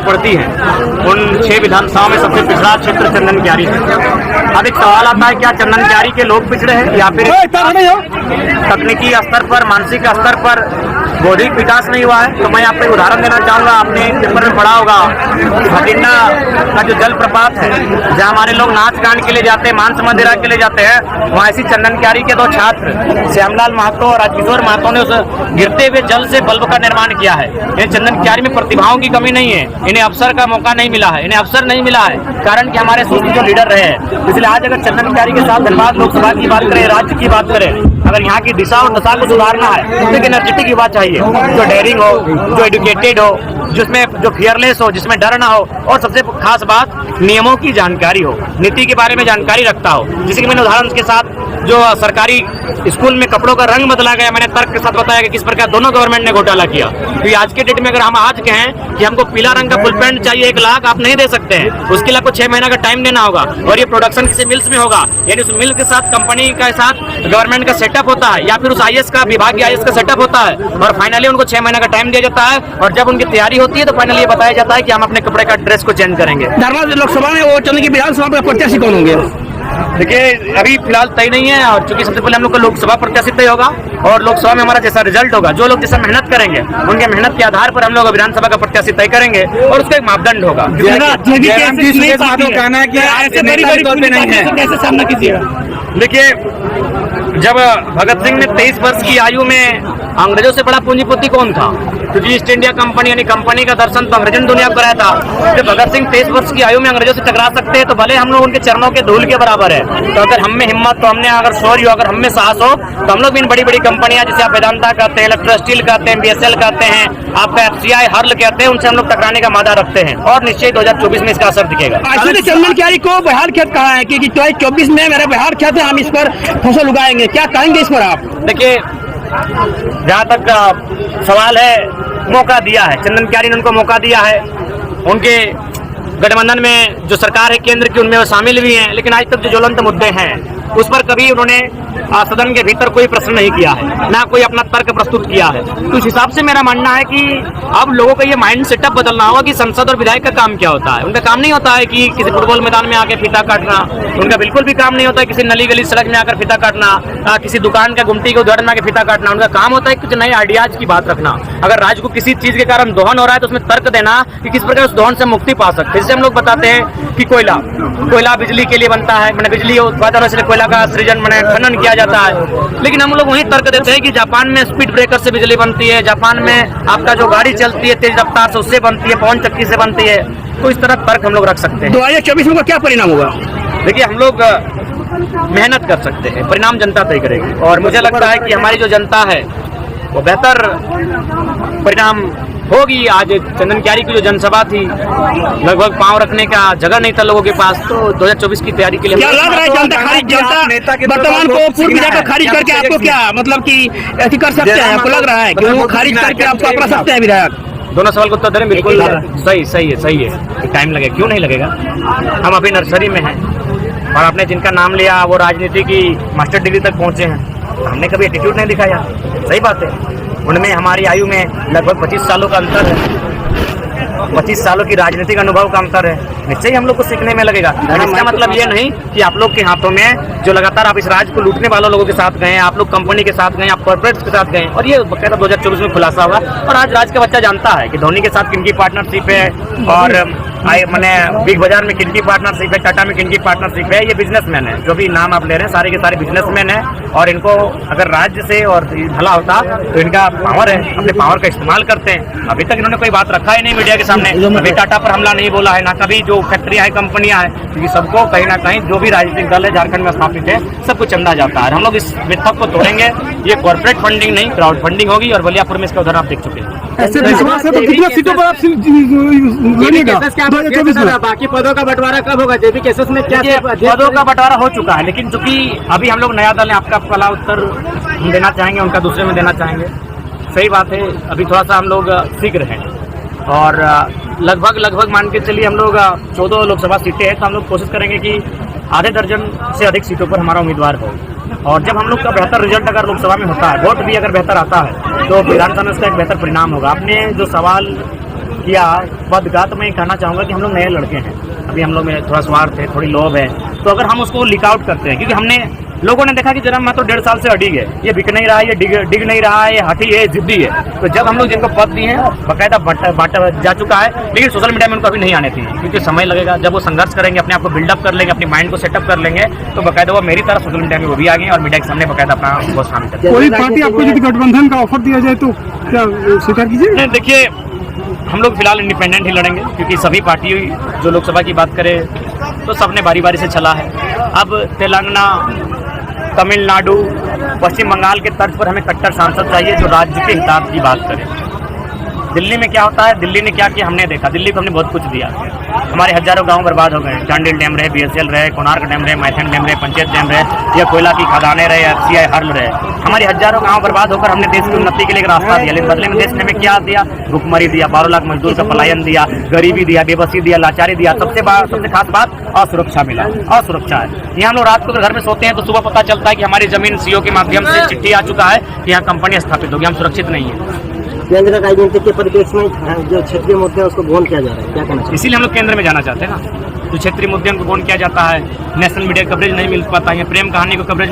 पड़ती है उन 6 विधानसभाओं में सबसे पिछड़ा क्षेत्र चंदन क्यारी है। अब एक सवाल आता है, क्या चंदन क्यारी के लोग पिछड़े हैं या फिर तकनीकी स्तर पर, मानसिक स्तर पर बौद्धिक विकास नहीं हुआ है? तो मैं आपको एक उदाहरण देना चाहूँगा। आपने पेपर में पढ़ा होगा भटिंडा का जो जलप्रपात है, जहाँ हमारे लोग नाच गान के लिए जाते हैं, मांस मंदिरा के लिए जाते हैं, वहाँ ऐसी चंदन क्यारी के 2 छात्र श्यामलाल महतो और राजकिशोर महतो ने उस गिरते हुए जल से बल्ब का निर्माण किया है। इन्हें चंदन क्यारी में प्रतिभाओं की कमी नहीं है, इन्हें अवसर का मौका नहीं मिला है, इन्हें अवसर नहीं मिला है, कारण कि हमारे सूची जो लीडर रहे हैं। इसलिए आज अगर चंदन क्यारी के साथ धनबाद लोकसभा की बात करें, राज्य की बात करें, अगर यहाँ की दिशा और दशा को सुधारना है तो एक एनर्जेटिक युवा चाहिए, जो डेयरिंग हो, जो एजुकेटेड हो, जिसमें जो फियरलेस हो, जिसमें डर ना हो, और सबसे खास बात नियमों की जानकारी हो, नीति के बारे में जानकारी रखता हो। जैसे कि मैंने उदाहरण के साथ जो सरकारी स्कूल में कपड़ों का रंग बदला गया, मैंने तर्क के साथ बताया कि किस प्रकार दोनों गवर्नमेंट ने घोटाला किया। क्योंकि आज के डेट में अगर हम आज कहें कि हमको पीला रंग का फुल पैंट चाहिए 1 लाख, आप नहीं दे सकते हैं, उसके लिए आपको 6 महीना का टाइम देना होगा, और ये प्रोडक्शन किसी मिल्स में होगा, यानी उस मिल के साथ कंपनी के साथ गवर्नमेंट का सेटअप होता है, या फिर उस IAS का, विभागीय IAS का सेटअप होता है, और फाइनली उनको 6 महीना का टाइम दिया जाता है, और जब उनकी तैयारी होती है तो फाइनली ये बताया जाता है कि हम अपने कपड़े का ड्रेस को चेंज करेंगे। धनबाद लोकसभा में वो चंदन की विधानसभा में प्रत्याशी कौन होंगे? देखिए, अभी फिलहाल तय नहीं है, और चूंकि सबसे पहले हम लोग का लोकसभा प्रत्याशी तय होगा, और लोकसभा में हमारा जैसा रिजल्ट होगा, जो लोग जैसा मेहनत करेंगे उनके मेहनत के आधार पर हम लोग विधानसभा का प्रत्याशी तय करेंगे, और उसका एक मापदंड होगा। कैसे सामना कीजिएगा? देखिए, जब भगत सिंह ने 23 वर्ष की आयु में अंग्रेजों से बड़ा पूंजीपति कौन था? क्योंकि ईस्ट इंडिया कंपनी यानी कंपनी का दर्शन तो अंग्रेजों ने दुनिया को कराया था। जब भगत सिंह 23 वर्ष की आयु में अंग्रेजों से टकरा सकते हैं, तो भले हम लोग उनके चरणों के धूल के बराबर है। तो अगर हम में हिम्मत, तो हमने अगर शौर्य, अगर हम में साहस हो, तो हम लोग भी इन बड़ी बड़ी कंपनियां, जैसे आप वेदांता कहते हैं, इलेक्ट्रो स्टील कहते हैं, BSL कहते हैं, आपका FCI, हर्ल कहते हैं, उनसे हम लोग टकराने का मादा रखते हैं, और निश्चय 2024 में इसका असर दिखेगा। चंदन क्यारी को बिहार खेत कहा है कि 2024 में मेरा बिहार खेत है, हम इस पर फसल उगाएंगे, क्या कहेंगे इस पर आप? देखिए, जहाँ तक सवाल है, मौका दिया है चंदन क्यारी ने, उनको मौका दिया है। उनके गठबंधन में जो सरकार है केंद्र की, उनमें वो शामिल भी हैं, लेकिन आज तक जो ज्वलंत मुद्दे हैं उस पर कभी उन्होंने सदन के भीतर कोई प्रश्न नहीं किया है, ना कोई अपना तर्क प्रस्तुत किया है। तो इस हिसाब से मेरा मानना है कि अब लोगों का ये माइंड सेटअप बदलना होगा कि संसद और विधायक का काम क्या होता है। उनका काम नहीं होता है कि किसी फुटबॉल मैदान में आकर फीता काटना, उनका बिल्कुल भी काम नहीं होता है किसी नली गली सड़क में आकर फीता काटना, किसी दुकान का गुमटी के उद्घाटन में आकर फीता काटना। उनका काम होता है कुछ नए आइडियाज की बात रखना। अगर राज्य को किसी चीज के कारण दोहन हो रहा है तो उसमें तर्क देना कि किस प्रकार उस दोहन से मुक्ति पा सकते हैं। जैसे हम लोग बताते हैं कि कोयला बिजली के लिए बनता है, मैंने बिजली उत्पादन से कोयला का सृजन मैंने खनन किया जाता है, लेकिन हम लोग वही तर्क देते हैं कि जापान में स्पीड ब्रेकर से बिजली बनती है, जापान में आपका जो गाड़ी चलती है तेज रफ्तार से उससे बनती है, पवन चक्की से बनती है। तो इस तरह तर्क हम लोग रख सकते हैं। 2024 में क्या परिणाम होगा? देखिए, हम लोग मेहनत कर सकते हैं, परिणाम जनता तय करेगी, और मुझे लगता है कि हमारी जो जनता है वो बेहतर परिणाम होगी। आज चंदन क्यारी की जो जनसभा थी, लगभग पांव रखने का जगह नहीं था लोगों के पास। तो 2024 की तैयारी के लिए क्या लग रहा है जनता वर्तमान को पूर्व विधायक को खारिज करके आपको क्या मतलब कि ऐसी कर सकते हैं? आपको लग रहा है कि वो खारिज करके आपको अपना सकते हैं विधायक? दोनों सवाल को उत्तर दे रहे हैं, बिल्कुल सही है। टाइम लगेगा, क्यों नहीं लगेगा? हम अभी नर्सरी में हैं, और आपने जिनका नाम लिया वो राजनीति की मास्टर डिग्री तक पहुंचे हैं। हमने कभी एटीट्यूड नहीं दिखाया, सही बात है। उनमें हमारी आयु में लगभग 25 सालों का अंतर है, 25 सालों की राजनीतिक अनुभव का अंतर है। निश्चय हम लोग को सीखने में लगेगा। इसका मतलब ये नहीं कि आप लोग के हाथों में जो लगातार आप इस राज्य को लूटने वालों लोगों के साथ गए, आप लोग कंपनी के साथ गए, आप कॉर्पोरेट्स के साथ गए, और ये बकायदा 2024 में खुलासा होगा। और आज राज्य का बच्चा जानता है कि धोनी के साथ किनकी पार्टनरशिप है, और मैंने बिग बाजार में किनकी पार्टनरशिप है, टाटा में किनकी पार्टनरशिप है। ये बिजनेसमैन है, जो भी नाम आप ले रहे हैं सारे के सारे बिजनेसमैन है, और इनको अगर राज्य से और भला होता तो इनका पावर है, अपने पावर का इस्तेमाल करते हैं। अभी तक इन्होंने कोई बात रखा ही नहीं मीडिया के सामने, अभी टाटा पर हमला नहीं बोला है, ना कभी जो फैक्ट्रियां हैं, कंपनियां हैं, क्योंकि सबको कहीं ना कहीं जो भी राजनीतिक दल है झारखंड में स्थापित है सबको चंदा जाता है। हम लोग इस मिथक को तोड़ेंगे। ये कॉर्पोरेट फंडिंग नहीं, क्राउड फंडिंग होगी, और बलियापुर में इसका उदाहरण आप देख चुके हैं। ऐसे विश्वास है तो कितनी सीटों पर आप बाकी पदों का बंटवारा कब होगा? जेबी केसेस में क्या पदों का बंटवारा हो चुका है, लेकिन चूंकि अभी हम लोग नया दल है, आपका पहला उत्तर हम देना चाहेंगे, उनका दूसरे में देना चाहेंगे। सही बात है, अभी थोड़ा सा हम लोग सीख रहे हैं, और लगभग मान के चलिए हम लोग 14 लोकसभा सीटें हैं, तो हम लोग कोशिश करेंगे कि आधे दर्जन से अधिक सीटों पर हमारा उम्मीदवार हो। और जब हम लोग का बेहतर रिजल्ट अगर लोकसभा में होता है, वोट भी अगर बेहतर आता है, तो विधानसभा में उसका एक बेहतर परिणाम होगा। आपने जो सवाल किया पद का, तो मैं ये कहना चाहूँगा कि हम लोग नए लड़के हैं, अभी हम लोग में थोड़ा स्वार्थ है, थोड़ी लोभ है, तो अगर हम उसको लीक आउट करते हैं, क्योंकि हमने लोगों ने देखा कि जरा मैं तो 1.5 साल से अडिग है, ये बिक नहीं रहा है, ये डिग नहीं रहा है, ये हठी है, जिद्दी है, तो जब हम लोग जिनको पद दिए हैं बाकायदा बांटा जा चुका है, लेकिन सोशल मीडिया में उनको अभी नहीं आने थी, क्योंकि समय लगेगा, जब वो संघर्ष करेंगे, अपने आप को बिल्डअप कर लेंगे, अपनी माइंड को सेटअप कर लेंगे, तो बाकायदा वो मेरी तरह सोशल मीडिया में वो भी आ गए और मीडिया के सामने बाकायदा अपना वो शामिल करते हैं। कोई पार्टी आपको यदि गठबंधन का ऑफर दिया जाए तो क्या स्वीकार कीजिए? नहीं, देखिए हम लोग फिलहाल इंडिपेंडेंट ही लड़ेंगे, क्योंकि सभी पार्टी जो लोकसभा की बात करें तो सबने बारी बारी से चला है। अब तेलंगाना, तमिलनाडु, पश्चिम बंगाल के तर्ज पर हमें कट्टर सांसद चाहिए जो राज्य के हितार्थ की बात करे। दिल्ली में क्या होता है, दिल्ली ने क्या किया हमने देखा, दिल्ली को हमने बहुत कुछ दिया, हमारे हजारों गांव बर्बाद हो गए, चांडिल डैम रहे, BSL रहे, कोणार्क डैम रहे, मैथन डैम रहे, पंचायत डैम रहे, या कोयला की खदानें रहे, FCI हर्ल रहे, हमारे हजारों गांव बर्बाद होकर हमने देश की उन्नति के लिए एक रास्ता दिया, लेकिन बदले में देश ने हमें क्या दिया, भुखमरी दिया, 12 लाख मजदूर का पलायन दिया, गरीबी दिया, बेबसी दिया, लाचारी दिया, सबसे खास बात असुरक्षा मिला, असुरक्षा है। यहाँ हम लोग रात को घर में सोते हैं तो सुबह पता चलता है कि हमारी जमीन CO के माध्यम से चिट्ठी आ चुका है कि यहाँ कंपनी स्थापित होगी, हम सुरक्षित नहीं है। केंद्र राजनीति के परिप्रेक्ष्य में जो क्षेत्रीय मुद्दे हैं उसको गौन किया जा रहा है, क्या कहना चाहिए? इसीलिए हम लोग केंद्र में जाना चाहते हैं ना, जो क्षेत्रीय मुद्दों को गौन किया जाता है, नेशनल मीडिया कवरेज नहीं मिल पाता है, प्रेम कहानी को कवरेज